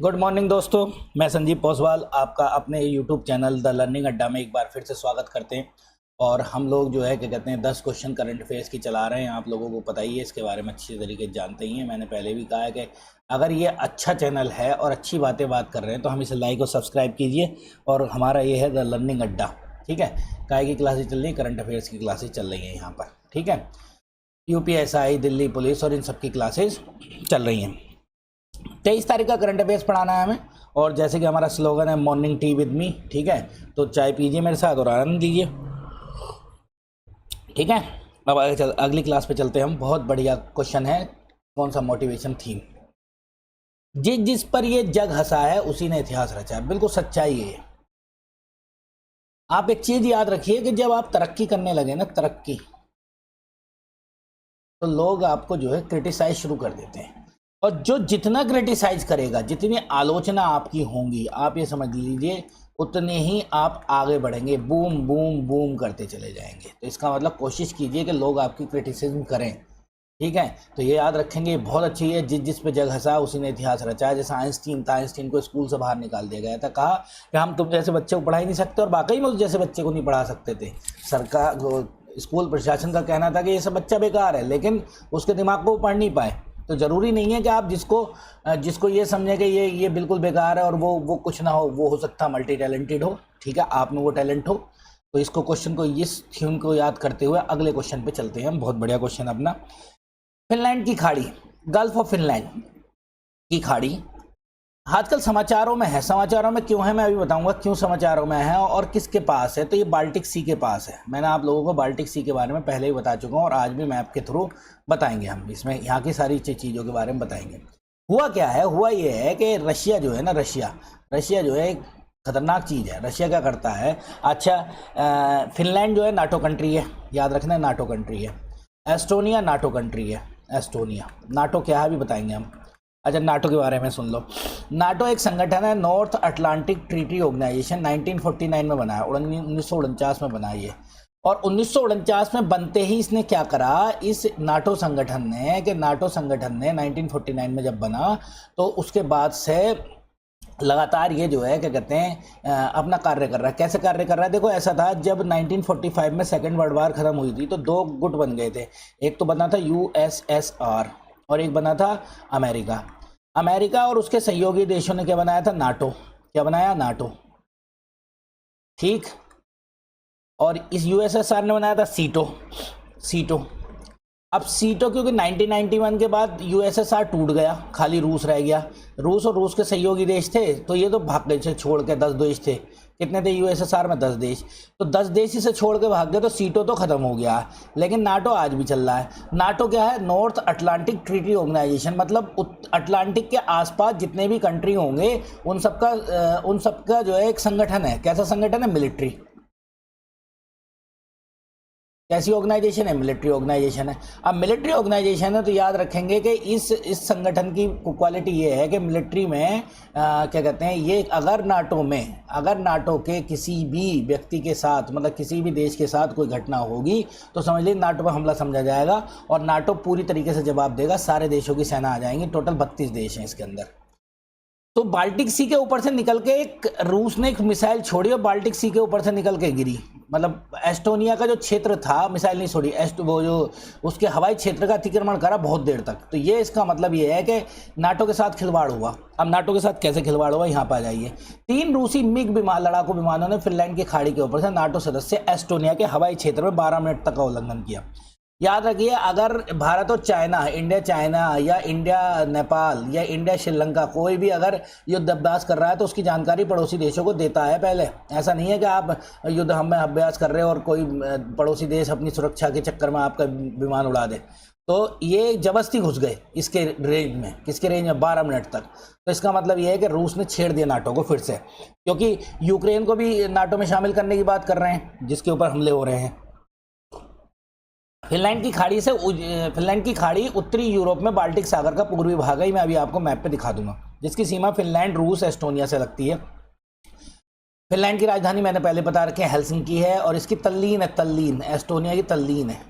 Good morning दोस्तों, मैं संजीव पोसवाल आपका अपने यूट्यूब चैनल द लर्निंग अड्डा में एक बार फिर से स्वागत करते हैं। और हम लोग जो है क्या कहते हैं 10 क्वेश्चन करंट अफेयर्स की चला रहे हैं। आप लोगों को पता ही है, इसके बारे में अच्छी तरीके से जानते ही हैं। मैंने पहले भी कहा है कि अगर ये अच्छा चैनल है और अच्छी बात कर रहे हैं तो हम इसे लाइक और सब्सक्राइब कीजिए। और हमारा ये है द लर्निंग अड्डा, ठीक है। काय की क्लासेज चल रही है, करंट अफेयर्स की क्लासेज चल रही हैं यहाँ पर, ठीक है। यूपीएसआई, दिल्ली पुलिस और इन सब की क्लासेज चल रही हैं। 23 तारीख का करंट अफेयर्स पढ़ाना है हमें। और जैसे कि हमारा स्लोगन है मॉर्निंग टी विद मी, ठीक है। तो चाय पीजिए मेरे साथ और आनंद लीजिए, ठीक है। अब आगे अगली क्लास पे चलते हैं हम। बहुत बढ़िया क्वेश्चन है, कौन सा मोटिवेशन थीम। जिस पर ये जग हंसा है उसी ने इतिहास रचा है। बिल्कुल सच्चाई है। आप एक चीज याद रखिए कि जब आप तरक्की करने लगे ना, तरक्की, तो लोग आपको जो है क्रिटिसाइज शुरू कर देते हैं। और जो जितना क्रिटिसाइज करेगा, जितनी आलोचना आपकी होंगी, आप ये समझ लीजिए उतने ही आप आगे बढ़ेंगे, बूम बूम बूम करते चले जाएंगे। तो इसका मतलब कोशिश कीजिए कि लोग आपकी क्रिटिसिज्म करें, ठीक है। तो ये याद रखेंगे, बहुत अच्छी है। जिस पे जग हंसा उसी ने इतिहास रचा है। जैसे आइंस्टीन था, आइंस्टीन को स्कूल से बाहर निकाल दिया गया था, कहा कि हम तुम जैसे बच्चे को पढ़ा ही नहीं सकते। और वाकई में उस जैसे बच्चे को नहीं पढ़ा सकते थे। सरकार, स्कूल प्रशासन का कहना था कि ये सब बच्चा बेकार है, लेकिन उसके दिमाग को पढ़ नहीं पाए। तो ज़रूरी नहीं है कि आप जिसको ये समझें कि ये बिल्कुल बेकार है और वो कुछ ना हो, वो हो सकता मल्टी टैलेंटेड हो, ठीक है, आप में वो टैलेंट हो। तो इसको क्वेश्चन को, इस थीम को याद करते हुए अगले क्वेश्चन पे चलते हैं हम। बहुत बढ़िया क्वेश्चन अपना। फिनलैंड की खाड़ी, गल्फ ऑफ फिनलैंड की खाड़ी आजकल समाचारों में है। समाचारों में क्यों है मैं अभी बताऊंगा, क्यों समाचारों में है और किसके पास है। तो ये बाल्टिक सी के पास है। मैंने आप लोगों को बाल्टिक सी के बारे में पहले ही बता चुका हूँ और आज भी मैप के थ्रू बताएंगे हम। इसमें यहाँ की सारी चीज़ों के बारे में बताएंगे। हुआ क्या है, हुआ ये है कि रशिया जो है ना, रशिया जो है एक खतरनाक चीज़ है। रशिया क्या करता है, अच्छा फिनलैंड जो है नाटो कंट्री है, याद रखना नाटो कंट्री है। एस्टोनिया नाटो कंट्री है। एस्टोनिया, नाटो क्या है भी बताएंगे हम। अच्छा, नाटो के बारे में सुन लो। नाटो एक संगठन है, नॉर्थ अटलांटिक ट्रीटी ऑर्गेनाइजेशन, 1949 में बना है, 1949 में बना ये। और 1949 में बनते ही इसने क्या करा, इस नाटो संगठन ने 1949 में जब बना तो उसके बाद से लगातार ये जो है क्या कहते हैं अपना कार्य कर रहा है। कैसे कार्य कर रहा है, देखो ऐसा था, जब 1945 में सेकेंड वर्ल्ड वार खत्म हुई थी तो दो गुट बन गए थे। एक तो बना था यूएसएसआर और एक बना था अमेरिका। अमेरिका और उसके सहयोगी देशों ने क्या बनाया था, नाटो। क्या बनाया, नाटो, ठीक। और इस यूएसएसआर ने बनाया था सीटो। अब सीटो क्योंकि 1991 के बाद यूएसएसआर टूट गया, खाली रूस रह गया। रूस और रूस के सहयोगी देश थे तो ये तो भाग गए छोड़ के। 10 देश थे, कितने थे यूएसएसआर में, 10 देश। तो 10 देश इसे छोड़ के भाग गए तो सीटो तो खत्म हो गया। लेकिन नाटो आज भी चल रहा है। नाटो क्या है, नॉर्थ अटलांटिक ट्रीटी ऑर्गेनाइजेशन, मतलब अटलांटिक के आसपास जितने भी कंट्री होंगे उन सबका जो है एक संगठन है। कैसा संगठन है, मिलिट्री। कैसी ऑर्गेनाइजेशन है, मिलिट्री ऑर्गेनाइजेशन है। अब मिलिट्री ऑर्गेनाइजेशन है तो याद रखेंगे कि इस संगठन की क्वालिटी ये है कि मिलिट्री में क्या कहते हैं, ये अगर नाटो के किसी भी व्यक्ति के साथ, मतलब किसी भी देश के साथ कोई घटना होगी तो समझ लीजिए नाटो पर हमला समझा जाएगा और नाटो पूरी तरीके से जवाब देगा। सारे देशों की सेना आ जाएंगी। टोटल 32 देश हैं इसके अंदर। तो बाल्टिक सी के ऊपर से निकल के रूस ने एक मिसाइल छोड़ी और बाल्टिक सी के ऊपर से निकल के गिरी। मतलब एस्टोनिया का जो क्षेत्र था, मिसाइल नहीं छोड़ी, वो जो उसके हवाई क्षेत्र का अतिक्रमण करा बहुत देर तक। तो ये इसका मतलब ये है कि नाटो के साथ खिलवाड़ हुआ। अब नाटो के साथ कैसे खिलवाड़ हुआ, यहाँ पर आ जाइए। 3 रूसी मिग लड़ाकू विमानों ने फिनलैंड की खाड़ी के ऊपर से नाटो सदस्य एस्टोनिया के हवाई क्षेत्र में 12 मिनट तक का उल्लंघन किया। याद रखिए, अगर भारत और चाइना, इंडिया चाइना या इंडिया नेपाल या इंडिया श्रीलंका कोई भी अगर युद्ध अभ्यास कर रहा है तो उसकी जानकारी पड़ोसी देशों को देता है पहले। ऐसा नहीं है कि आप युद्ध हम में अभ्यास कर रहे हो और कोई पड़ोसी देश अपनी सुरक्षा के चक्कर में आपका विमान उड़ा दे। तो ये जबरदस्ती घुस गए इसके रेंज में। किसके रेंज में, 12 मिनट तक। तो इसका मतलब ये है कि रूस ने छेड़ दिया नाटो को फिर से, क्योंकि यूक्रेन को भी नाटो में शामिल करने की बात कर रहे हैं जिसके ऊपर हमले हो रहे हैं। फिनलैंड की खाड़ी उत्तरी यूरोप में बाल्टिक सागर का पूर्वी भाग है। मैं अभी आपको मैप पे दिखा दूंगा, जिसकी सीमा फिनलैंड, रूस, एस्टोनिया से लगती है। फिनलैंड की राजधानी मैंने पहले बता रखी है, हेलसिंकी है। और इसकी तल्लीन है, एस्टोनिया की तल्लीन है,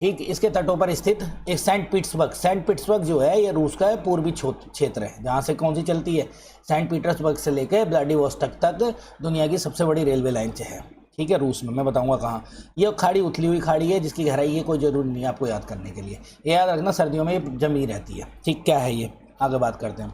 ठीक, इसके तटों पर स्थित एक सेंट पीटर्सबर्ग, सेंट पीटर्सबर्ग जो है ये रूस का पूर्वी क्षेत्र है, जहाँ से कौन सी चलती है, सेंट पीटर्सबर्ग से लेकर व्लादिवोस्टोक तक दुनिया की सबसे बड़ी रेलवे लाइन है। ठीक है, रूस में, मैं बताऊंगा कहाँ। ये खाड़ी उथली हुई खाड़ी है जिसकी गहराई है कोई जरूरी नहीं है आपको याद करने के लिए, ये याद रखना, सर्दियों में ये जमी रहती है। ठीक, क्या है ये, आगे बात करते हैं।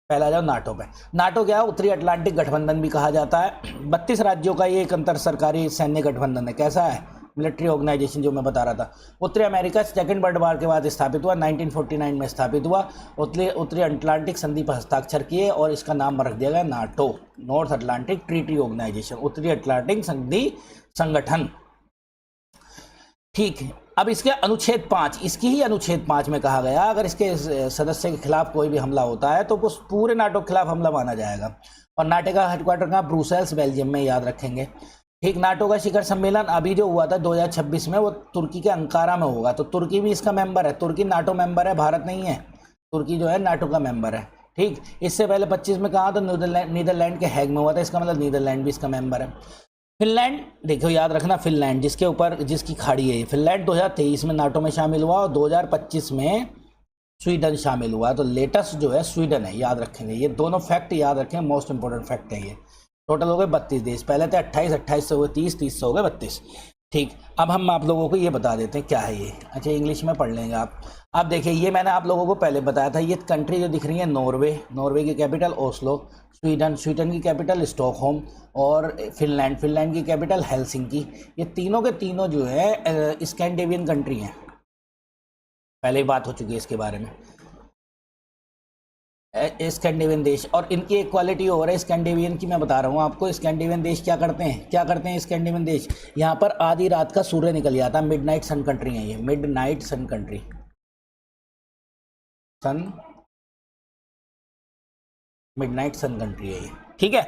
पहला जाओ नाटो पे। नाटो क्या है, उत्तरी अटलांटिक गठबंधन भी कहा जाता है। 32 राज्यों का ये एक अंतर सरकारी सैन्य गठबंधन है। कैसा है, मिलिट्री ऑर्गेनाइजेशन जो मैं बता रहा था। उत्तरी अमेरिका सेकेंड वर्ल्ड वॉर के बाद स्थापित हुआ, 1949 में स्थापित हुआ। उत्तरी अटलांटिक संधि पर हस्ताक्षर किए और इसका नाम रख दिया गया NATO, North Atlantic Treaty Organization, उत्तरी अटलांटिक संधि संगठन। ठीक है, अब इसके अनुच्छेद 5, इसकी ही अनुच्छेद 5 में कहा गया अगर इसके सदस्य के खिलाफ कोई भी हमला होता है तो वो पूरे नाटो के खिलाफ हमला माना जाएगा। और नाटो का हेडक्वार्टर कहाँ, ब्रुसेल्स, बेल्जियम में, याद रखेंगे। ठीक, नाटो का शिखर सम्मेलन अभी जो हुआ था 2026 में, वो तुर्की के अंकारा में होगा। तो तुर्की भी इसका मेंबर है, तुर्की नाटो मेंबर है, भारत नहीं है। तुर्की जो है नाटो का मेंबर है। ठीक, इससे पहले 25 में कहा तो नीदरलैंड के हैग में हुआ था, इसका मतलब नीदरलैंड भी इसका मेंबर है। फिनलैंड, देखो याद रखना, फिनलैंड जिसके ऊपर जिसकी खाड़ी है, फिनलैंड 2023 में नाटो में शामिल हुआ और 2025 में स्वीडन शामिल हुआ। तो लेटेस्ट जो है स्वीडन है, याद रखेंगे। ये दोनों फैक्ट याद रखें, मोस्ट इंपॉर्टेंट फैक्ट है ये। टोटल हो गए 32 देश, पहले थे 28, 28 से हो गए 30, 30 से हो गए 32। ठीक, अब हम आप लोगों को ये बता देते हैं क्या है ये। अच्छा, इंग्लिश में पढ़ लेंगे आप। अब देखिए, ये मैंने आप लोगों को पहले बताया था, ये कंट्री जो दिख रही है नॉर्वे, नॉर्वे की कैपिटल ओस्लो, स्वीडन, स्वीडन की कैपिटल स्टॉकहोम, और फिनलैंड, फिनलैंड की कैपिटल हेलसिंकी। ये तीनों के तीनों जो है स्कैंडिनेवियन कंट्री हैं, पहले ही बात हो चुकी है इसके बारे में। स्कैंडिनेवियन देश, और इनकी एक क्वालिटी और है स्कैंडिनेवियन की, मैं बता रहा हूँ आपको। स्कैंडिनेवियन देश क्या करते हैं, क्या करते हैं स्कैंडिनेवियन देश, यहाँ पर आधी रात का सूर्य निकल जाता है। मिडनाइट सन कंट्री है ये, मिडनाइट सन कंट्री, मिडनाइट सन कंट्री है ये। ठीक है,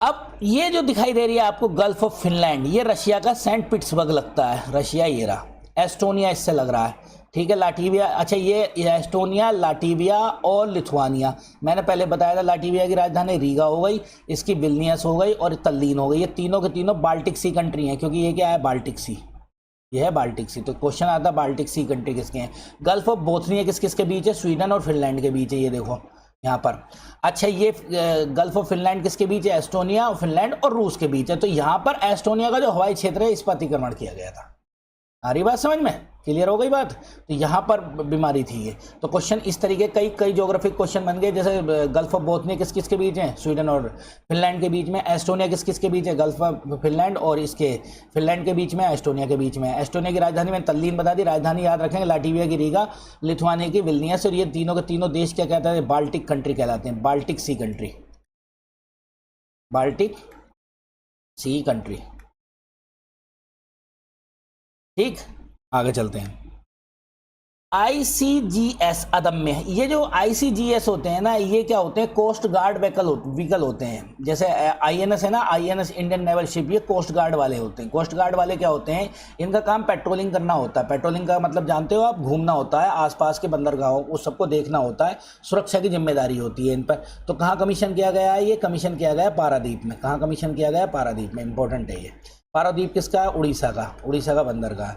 अब ये जो दिखाई दे रही है आपको गल्फ ऑफ फिनलैंड, ये रशिया का सेंट पीटर्सबर्ग लगता है, रशिया ये रहा। एस्टोनिया इससे लग रहा है। ठीक है, लाटविया, अच्छा ये एस्टोनिया, लाटविया और लिथुआनिया। मैंने पहले बताया था लाटविया की राजधानी रीगा हो गई, इसकी विल्नियस हो गई और तल्लीन हो गई। ये तीनों के तीनों बाल्टिक सी कंट्री हैं, क्योंकि ये क्या है, बाल्टिक सी, ये है बाल्टिक सी। तो क्वेश्चन आता है बाल्टिक सी कंट्री किसके हैं। गल्फ ऑफ बोथनिया किस किस के बीच है, स्वीडन और फिनलैंड के बीच है, ये देखो यहाँ पर। अच्छा, ये गल्फ ऑफ फिनलैंड किसके बीच है, एस्टोनिया और फिनलैंड और रूस के बीच है। तो यहाँ पर एस्टोनिया का जो हवाई क्षेत्र है इस पर अतिक्रमण किया गया था। आ रही बात समझ में, क्लियर हो गई बात। तो यहाँ पर बीमारी थी ये। तो क्वेश्चन इस तरीके कई ज्योग्राफिक क्वेश्चन बन गए, जैसे गल्फ ऑफ बोथनिया किस किस के बीच है, स्वीडन और फिनलैंड के बीच में। एस्टोनिया किस किस के बीच है, गल्फ ऑफ फिनलैंड और इसके फिनलैंड के बीच में, एस्टोनिया के बीच में। एस्टोनिया की राजधानी मैंने तल्लीन बता दी, राजधानी याद रखेंगे, लाटविया की रीगा, लिथुआनिया की विल्नियस। और ये तीनों के तीनों देश क्या कहते हैं, बाल्टिक कंट्री कहलाते हैं, बाल्टिक सी कंट्री, बाल्टिक सी कंट्री। ठीक, आगे चलते हैं। ICGS अदम्य, ये जो ICGS होते हैं ना, ये क्या होते हैं, कोस्ट गार्ड व्हीकल होते हैं। जैसे INS है ना, INS इंडियन नेवल शिप, ये कोस्ट गार्ड वाले होते हैं। कोस्ट गार्ड वाले क्या होते हैं, इनका काम पेट्रोलिंग करना होता है। पेट्रोलिंग का मतलब जानते हो आप, घूमना होता है आसपास के बंदरगाहों, उस सबको देखना होता है, सुरक्षा की जिम्मेदारी होती है इन पर। तो कहाँ कमीशन किया गया है, ये कमीशन किया गया है पारादीप में। कहाँ कमीशन किया गया है, पारादीप में, इंपॉर्टेंट है ये। पारादीप किसका, उड़ीसा का, उड़ीसा का बंदरगाह।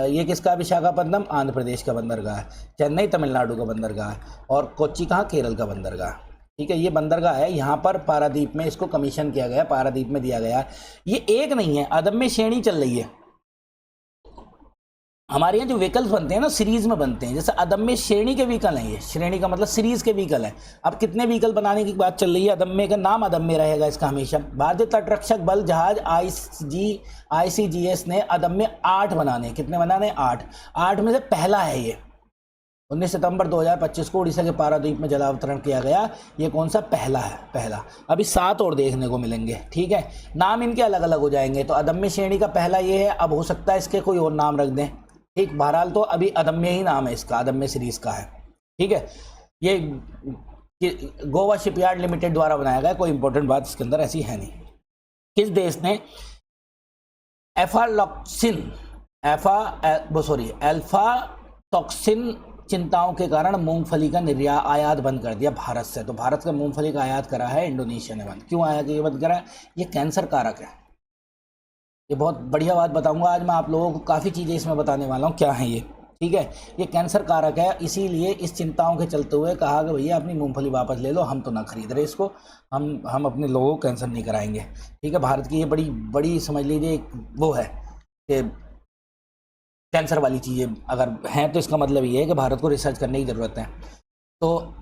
ये किसका, विशाखापट्टनम आंध्र प्रदेश का बंदरगाह। चेन्नई तमिलनाडु का बंदरगाह। और कोच्चि कहाँ, केरल का बंदरगाह। ठीक है, ये बंदरगाह है, यहाँ पर पारादीप में इसको कमीशन किया गया, पारादीप में दिया गया। ये एक नहीं है, अदम्य श्रेणी चल रही है। हमारे यहाँ जो व्हीकल्स बनते हैं ना, सीरीज में बनते हैं। जैसे अदम्य श्रेणी के व्हीकल हैं, ये श्रेणी का मतलब सीरीज के व्हीकल है। अब कितने व्हीकल बनाने की बात चल रही है, अदम्य का नाम अदम्य रहेगा इसका हमेशा। भारतीय तटरक्षक बल जहाज ICGS ने अदम्य 8 बनाने, कितने बनाने, 8 में से पहला है ये। 19 सितंबर 2025 को उड़ीसा के पारादीप में जलावतरण किया गया। ये कौन सा, पहला है, पहला। अभी 7 और देखने को मिलेंगे। ठीक है, नाम इनके अलग अलग हो जाएंगे। तो अदम्य श्रेणी का पहला ये है, अब हो सकता है इसके कोई और नाम रख दें। ठीक, बहरहाल तो अभी अदम्य ही नाम है इसका, अदम्य सीरीज का है। ठीक है, ये गोवा शिपयार्ड लिमिटेड द्वारा बनाया गया, कोई इंपॉर्टेंट बात इसके अंदर ऐसी है नहीं। किस देश ने एल्फाटॉक्सिन चिंताओं के कारण मूंगफली का आयात बंद कर दिया भारत से। तो भारत का मूंगफली का आयात करा है इंडोनेशिया ने बंद। क्यों आया कि ये बंद करा, ये कैंसर कारक है। ये बहुत बढ़िया बात बताऊंगा आज मैं आप लोगों को, काफ़ी चीज़ें इसमें बताने वाला हूँ क्या है ये, ठीक है। ये कैंसर कारक है, इसीलिए इस चिंताओं के चलते हुए कहा कि भैया अपनी मूंगफली वापस ले लो, हम तो ना खरीद रहे इसको, हम अपने लोगों को कैंसर नहीं कराएंगे, ठीक है। भारत की ये बड़ी बड़ी समझ लीजिए एक वो है कि कैंसर वाली चीज़ें अगर हैं तो इसका मतलब ये है कि भारत को रिसर्च करने की ज़रूरत है। तो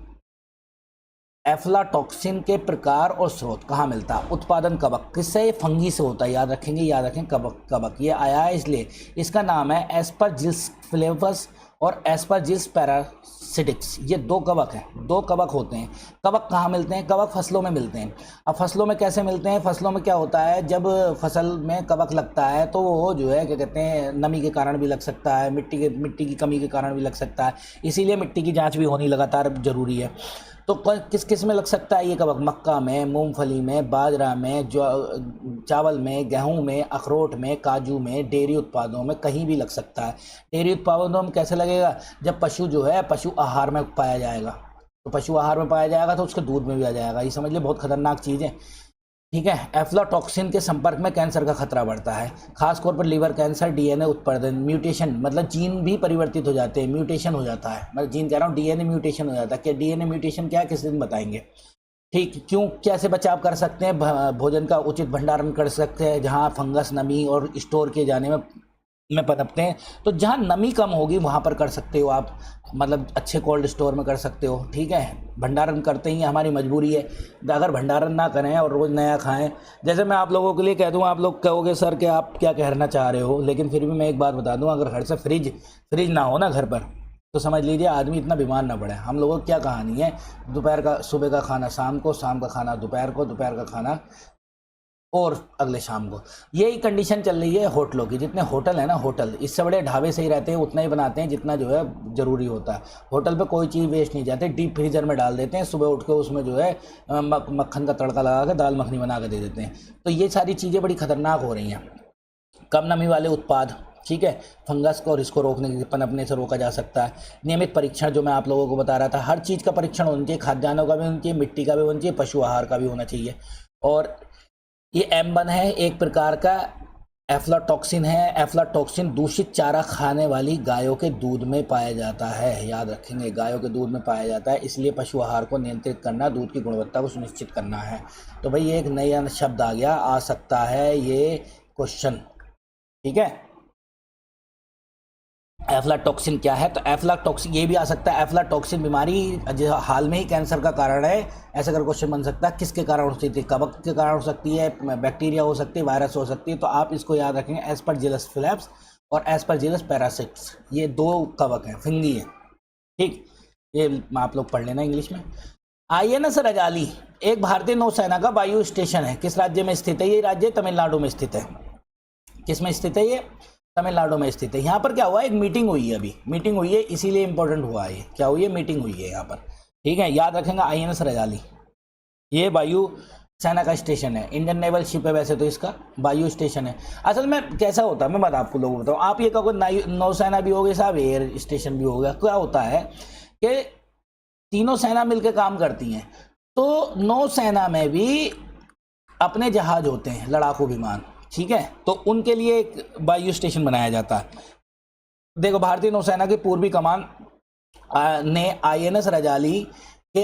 एफ्लाटॉक्सिन के प्रकार और स्रोत कहाँ मिलता है? उत्पादन कवक, किससे? फंगी से होता है, याद रखेंगे, याद रखें, कवक, कवक ये आया है इसलिए। इसका नाम है एस्परजिलस फ्लेवस और एस्परजिलस पैरासिटिक्स, ये दो कवक हैं, दो कवक होते हैं। कवक कहाँ मिलते हैं? कवक फसलों में मिलते हैं। अब फसलों में कैसे मिलते हैं? फसलों में क्या होता है, जब फसल में कवक लगता है तो वो जो है क्या कहते हैं, नमी के कारण भी लग सकता है, मिट्टी की कमी के कारण भी लग सकता है, इसीलिए मिट्टी की जाँच भी होनी लगातार जरूरी है। तो किस किस में लग सकता है ये कवक? मक्का में, मूंगफली में, बाजरा में, चावल में, गेहूं में, अखरोट में, काजू में, डेयरी उत्पादों में, कहीं भी लग सकता है। डेयरी उत्पादों में कैसे लगेगा? जब पशु जो है पशु आहार में पाया जाएगा, तो पशु आहार में पाया जाएगा तो उसके दूध में भी आ जाएगा, ये समझ लीजिए बहुत खतरनाक चीज़ है, ठीक है। एफ्लाटॉक्सिन के संपर्क में कैंसर का खतरा बढ़ता है, खासतौर पर लीवर कैंसर, डीएनए उत्पादन म्यूटेशन, मतलब जीन भी परिवर्तित हो जाते हैं, म्यूटेशन हो जाता है, मतलब जीन कह रहा हूँ, डीएनए म्यूटेशन हो जाता है। क्या डीएनए म्यूटेशन क्या है, किस दिन बताएंगे, ठीक। क्यों, कैसे बचाव कर सकते हैं? भोजन का उचित भंडारण कर सकते हैं, जहाँ फंगस, नमी और स्टोर किए जाने में पनपते हैं, तो जहाँ नमी कम होगी वहाँ पर कर सकते हो आप, मतलब अच्छे कोल्ड स्टोर में कर सकते हो, ठीक है। भंडारण करते ही हमारी मजबूरी है, अगर भंडारण ना करें और रोज़ नया खाएं, जैसे मैं आप लोगों के लिए कह दूँ, आप लोग कहोगे सर कि आप क्या कहना चाह रहे हो, लेकिन फिर भी मैं एक बात बता दूँ, अगर घर से फ्रिज ना हो ना घर पर, तो समझ लीजिए आदमी इतना बीमार ना पड़े। हम लोगों की क्या कहानी है, दोपहर का, सुबह का खाना शाम को, शाम का खाना दोपहर को, दोपहर का खाना और अगले शाम को, यही कंडीशन चल रही है होटलों की। जितने होटल है ना, होटल इससे बड़े ढाबे सही रहते हैं, उतना ही बनाते हैं जितना जो है ज़रूरी होता है। होटल पे कोई चीज़ वेस्ट नहीं जाती, डीप फ्रीजर में डाल देते हैं, सुबह उठ के उसमें जो है मक्खन का तड़का लगा के दाल मखनी बना के दे देते हैं। तो ये सारी चीज़ें बड़ी खतरनाक हो रही हैं। कम नमी वाले उत्पाद, ठीक है, फंगस को और इसको रोकने के पनपने से रोका जा सकता है। नियमित परीक्षण, जो मैं आप लोगों को बता रहा था, हर चीज़ का परीक्षण होना चाहिए, खाद्यान्नों का भी होना चाहिए, मिट्टी का भी होना चाहिए, पशु आहार का भी होना चाहिए। और ये एम्बन है, एक प्रकार का एफ्लाटॉक्सिन है। एफ्लाटॉक्सिन दूषित चारा खाने वाली गायों के दूध में पाया जाता है, याद रखेंगे, गायों के दूध में पाया जाता है, इसलिए पशु आहार को नियंत्रित करना, दूध की गुणवत्ता को सुनिश्चित करना है। तो भाई ये एक नया शब्द आ गया, आ सकता है ये क्वेश्चन, ठीक है। एफ्लाटॉक्सिन क्या है? तो एफ्लाटॉक्सिन ये भी आ सकता है, एफ्लाटॉक्सिन बीमारी जो हाल में ही कैंसर का कारण है, ऐसा अगर क्वेश्चन बन सकता है। किसके कारण हो सकती है? कवक के कारण हो सकती है, बैक्टीरिया हो सकती है, वायरस हो सकती है। तो आप इसको याद रखेंगे, एस्परजिलस फ्लैप्स और एस्परजिलस पैरासिट्स, ये दो कवक हैं, फिंगी हैं, ठीक। ये आप लोग पढ़ लेना इंग्लिश में। आईएनएस रजाली एक भारतीय नौसेना का वायु स्टेशन है, किस राज्य में स्थित है? ये राज्य तमिलनाडु में स्थित है। किस में स्थित है? ये तमिलनाडु में स्थित है। यहाँ पर क्या हुआ, एक मीटिंग हुई है, अभी मीटिंग हुई है, इसीलिए इंपॉर्टेंट हुआ है। क्या हुई है? मीटिंग हुई है यहाँ पर, ठीक है, याद रखेंगे। आईएनएस रजाली ये वायु सेना का स्टेशन है, इंडियन नेवल शिप है वैसे तो, इसका वायु स्टेशन है। असल में कैसा होता है, मैं बात आपको लोगों को बताऊँ, आप ये कहोगे नौसेना भी होगी साहब, एयर स्टेशन भी होगा। क्या होता है कि तीनों सेना मिलकर काम करती हैं, तो नौसेना में भी अपने जहाज होते हैं, लड़ाकू विमान, ठीक है, तो उनके लिए एक वायु स्टेशन बनाया जाता है। देखो, भारतीय नौसेना की पूर्वी कमान ने आईएनएस रजाली के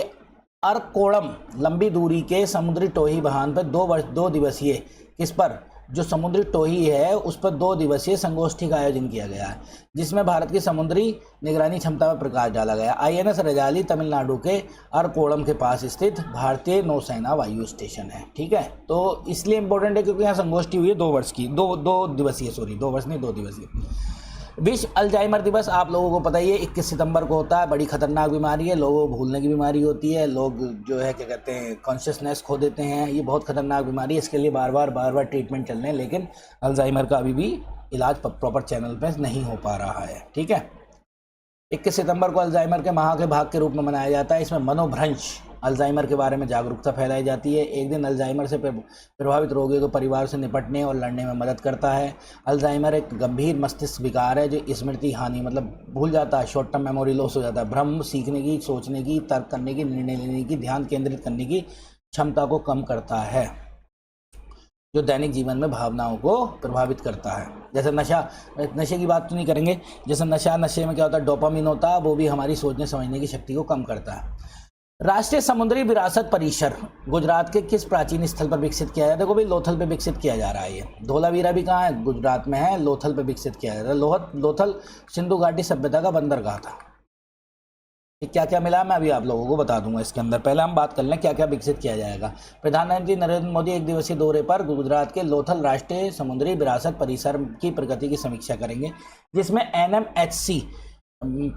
अरकोणम लंबी दूरी के समुद्री टोही बहान पर 2 दिवसीय, किस पर? जो समुद्री टोही है उस पर 2 दिवसीय संगोष्ठी का आयोजन किया गया है, जिसमें भारत की समुद्री निगरानी क्षमता पर प्रकाश डाला गया। आईएनएस रजाली तमिलनाडु के अरकोणम के पास स्थित भारतीय नौसेना वायु स्टेशन है, ठीक है। तो इसलिए इंपॉर्टेंट है क्योंकि यहाँ संगोष्ठी हुई है 2 वर्ष की, 2 दिवसीय, सॉरी 2 वर्ष नहीं 2 दिवसीय। विश्व अल्जाइमर दिवस आप लोगों को पता ही है, 21 सितंबर को होता है। बड़ी खतरनाक बीमारी है, लोगों को भूलने की बीमारी होती है, लोग जो है क्या कहते हैं कॉन्शियसनेस खो देते हैं। ये बहुत खतरनाक बीमारी है, इसके लिए बार बार ट्रीटमेंट चल रहे हैं, लेकिन अल्जाइमर का अभी भी इलाज प्रॉपर चैनल पर नहीं हो पा रहा है, ठीक है। 21 सितंबर को अल्जाइमर के माह के भाग के रूप में मनाया जाता है। इसमें मनोभ्रंश, अल्जाइमर के बारे में जागरूकता फैलाई जाती है। एक दिन अल्जाइमर से प्रभावित रोगियों को परिवार से निपटने और लड़ने में मदद करता है। अल्जाइमर एक गंभीर मस्तिष्क विकार है जो स्मृति हानि, मतलब भूल जाता है, शॉर्ट टर्म मेमोरी लॉस हो जाता है, भ्रम, सीखने की, सोचने की, तर्क करने की, निर्णय लेने की, ध्यान केंद्रित करने की क्षमता को कम करता है। जो दैनिक जीवन में भावनाओं को प्रभावित करता है। जैसे नशे की बात तो नहीं करेंगे, जैसे नशे में क्या होता है, डोपामिन होता है, वो भी हमारी सोचने समझने की शक्ति को कम करता है। राष्ट्रीय समुद्री विरासत परिसर गुजरात के किस प्राचीन स्थल पर विकसित किया जाता है? देखो भाई, लोथल पे विकसित किया जा रहा है। ये धोलावीरा भी कहाँ है? गुजरात में है। लोथल पे विकसित किया जा रहा है। लोथल सिंधु घाटी सभ्यता का बंदरगाह था। क्या क्या मिला मैं अभी आप लोगों को बता दूंगा इसके अंदर। पहले हम बात कर लें क्या क्या विकसित किया जाएगा। प्रधानमंत्री नरेंद्र मोदी 1 दिवसीय दौरे पर गुजरात के लोथल राष्ट्रीय समुद्री विरासत परिसर की प्रगति की समीक्षा करेंगे, जिसमें NMHC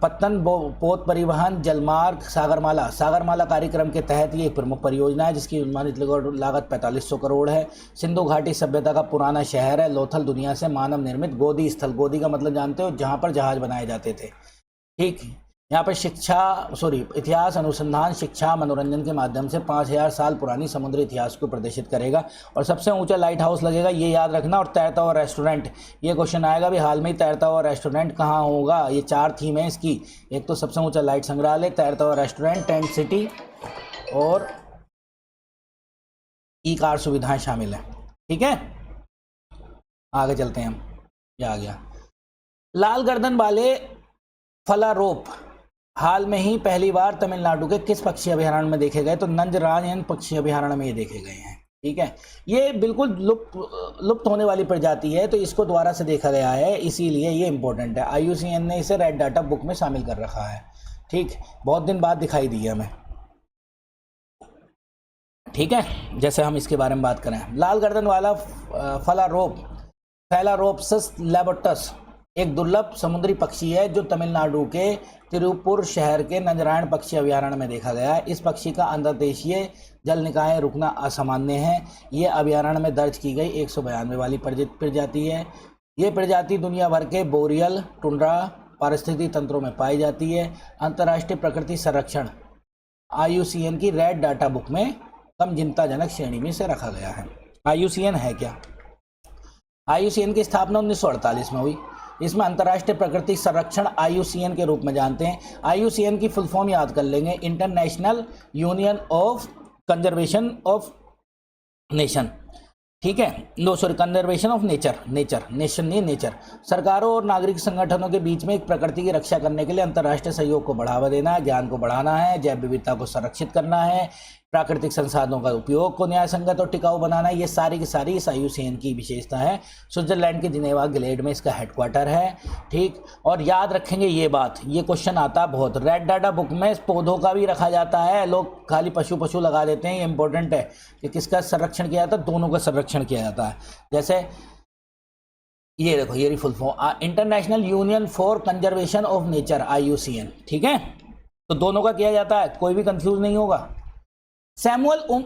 पत्तन पोत परिवहन जलमार्ग सागरमाला कार्यक्रम के तहत ये प्रमुख परियोजना है, जिसकी अनुमानित लागत 4500 करोड़ है। सिंधु घाटी सभ्यता का पुराना शहर है। लोथल दुनिया से मानव निर्मित गोदी स्थल, गोदी का मतलब जानते हो, जहाँ पर जहाज बनाए जाते थे। ठीक, यहाँ पर इतिहास, अनुसंधान, शिक्षा, मनोरंजन के माध्यम से 5000 साल पुरानी समुद्री इतिहास को प्रदर्शित करेगा। और सबसे ऊंचा लाइट हाउस लगेगा, ये याद रखना। और तैरता हुआ रेस्टोरेंट, ये क्वेश्चन आएगा भी, हाल में ही तैरता हुआ रेस्टोरेंट कहाँ होगा? ये 4 थीम है इसकी। एक तो सबसे ऊंचा लाइट संग्रहालय, तैरता हुआ रेस्टोरेंट, टेंट सिटी और कार सुविधाएं शामिल है। ठीक है, आगे चलते हैं हम। ये आ गया लाल गर्दन वाले फलारोप हाल में ही पहली बार तमिलनाडु के किस पक्षी अभयारण्य में देखे गए? तो नंजरायन पक्षी अभयारण्य में ये देखे गए हैं। ठीक है, ये बिल्कुल लुप्त होने वाली प्रजाति है, तो इसको दोबारा से देखा गया है, इसीलिए ये इंपॉर्टेंट है। IUCN ने इसे रेड डाटा बुक में शामिल कर रखा है। ठीक, बहुत दिन बाद दिखाई दी है हमें। ठीक है, जैसे हम इसके बारे में बात करें, लाल गर्दन वाला फैलारोप्सिस लैबोटस एक दुर्लभ समुद्री पक्षी है जो तमिलनाडु के तिरुपुर शहर के नंजरायण पक्षी अभयारण्य में देखा गया है। इस पक्षी का अंतर्देशीय जल निकाय रुकना असामान्य है। ये अभयारण्य में दर्ज की गई 192 वाली प्रजाति है। ये प्रजाति दुनिया भर के बोरियल, टुंड्रा पारिस्थितिक तंत्रों में पाई जाती है। अंतर्राष्ट्रीय प्रकृति संरक्षण IUCN की रेड डाटा बुक में कम चिंताजनक श्रेणी में से रखा गया है। IUCN है क्या? IUCN की स्थापना 1948 में हुई। इसमें अंतर्राष्ट्रीय प्रकृति संरक्षण IUCN के रूप में जानते हैं। IUCN की फुल फॉर्म याद कर लेंगे, international union of conservation of nation. ठीक है, कंजर्वेशन ऑफ नेचर। सरकारों और नागरिक संगठनों के बीच में एक प्रकृति की रक्षा करने के लिए अंतर्राष्ट्रीय सहयोग को बढ़ावा देना है, ज्ञान को बढ़ाना है, जैव विविधता को संरक्षित करना है, प्राकृतिक संसाधनों का उपयोग को न्यायसंगत और टिकाऊ बनाना है। ये सारी की सारी इस IUCN की विशेषता है। स्विट्जरलैंड के जिनेवा ग्लेड में इसका हेडक्वार्टर है। ठीक, और याद रखेंगे ये बात, ये क्वेश्चन आता है बहुत। रेड डाटा बुक में पौधों का भी रखा जाता है, लोग खाली पशु लगा देते हैं। ये इंपॉर्टेंट है कि किसका संरक्षण किया जाता है, दोनों का संरक्षण किया जाता है। जैसे ये देखो, ये full form international union for conservation of nature IUCN। ठीक है, तो दोनों का किया जाता है, कोई भी कंफ्यूज नहीं होगा। सैमुअल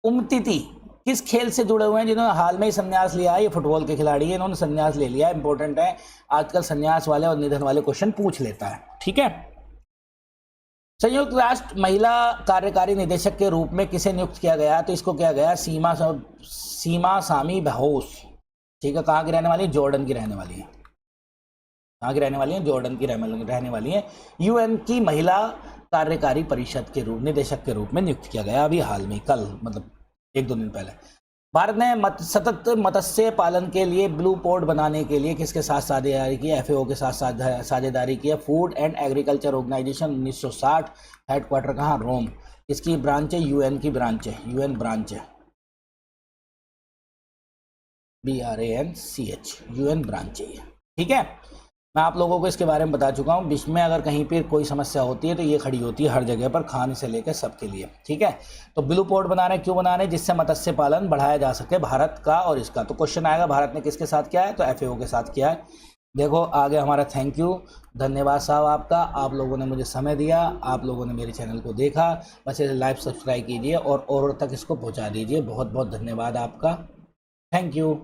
उमतीती किस खेल से जुड़े हुए हैं जिन्होंने हाल में ही संन्यास लिया है? ये फुटबॉल के खिलाड़ी हैं, इन्होंने संन्यास ले लिया है। इंपॉर्टेंट है, आजकल संन्यास वाले और निधन वाले क्वेश्चन पूछ लेता है। ठीक है, संयुक्त राष्ट्र महिला कार्यकारी निदेशक के रूप में किसे नियुक्त किया गया? तो इसको किया गया सीमा सामी बहोस। ठीक है, कहाँ की रहने वाली है? जॉर्डन की रहने वाली है। कहाँ की रहने वाली है? जॉर्डन की रहने वाली है। UN की महिला कार्यकारी परिषद के रूप निदेशक के रूप में नियुक्त किया गया अभी हाल में, कल मतलब 1-2 दिन पहले। भारत ने सतत मत्स्य पालन के लिए ब्लू पोर्ट बनाने के लिए किसके साथ साझेदारी की? FAO के साथ साझेदारी की है। Food and agriculture organization 1960। Headquarter कहाँ? रोम। इसकी ब्रांच है UN की ब्रांच है, UN ब्रांच है, BRANCH, UN ब्रांच है। ठीक है, मैं आप लोगों को इसके बारे में बता चुका हूँ। विश्व में अगर कहीं पर कोई समस्या होती है तो ये खड़ी होती है हर जगह पर, खाने से लेकर सबके लिए। ठीक है, तो ब्लू पोर्ट बना रहे, क्यों बना रहे? जिससे मत्स्य पालन बढ़ाया जा सके भारत का और इसका। तो क्वेश्चन आएगा भारत ने किसके साथ किया है? तो FAO के साथ किया है। देखो आगे हमारा थैंक यू, धन्यवाद साहब आपका। आप लोगों ने मुझे समय दिया, आप लोगों ने मेरे चैनल को देखा। बस इसे लाइव सब्सक्राइब कीजिए और तक इसको पहुँचा दीजिए। बहुत बहुत धन्यवाद आपका, थैंक यू।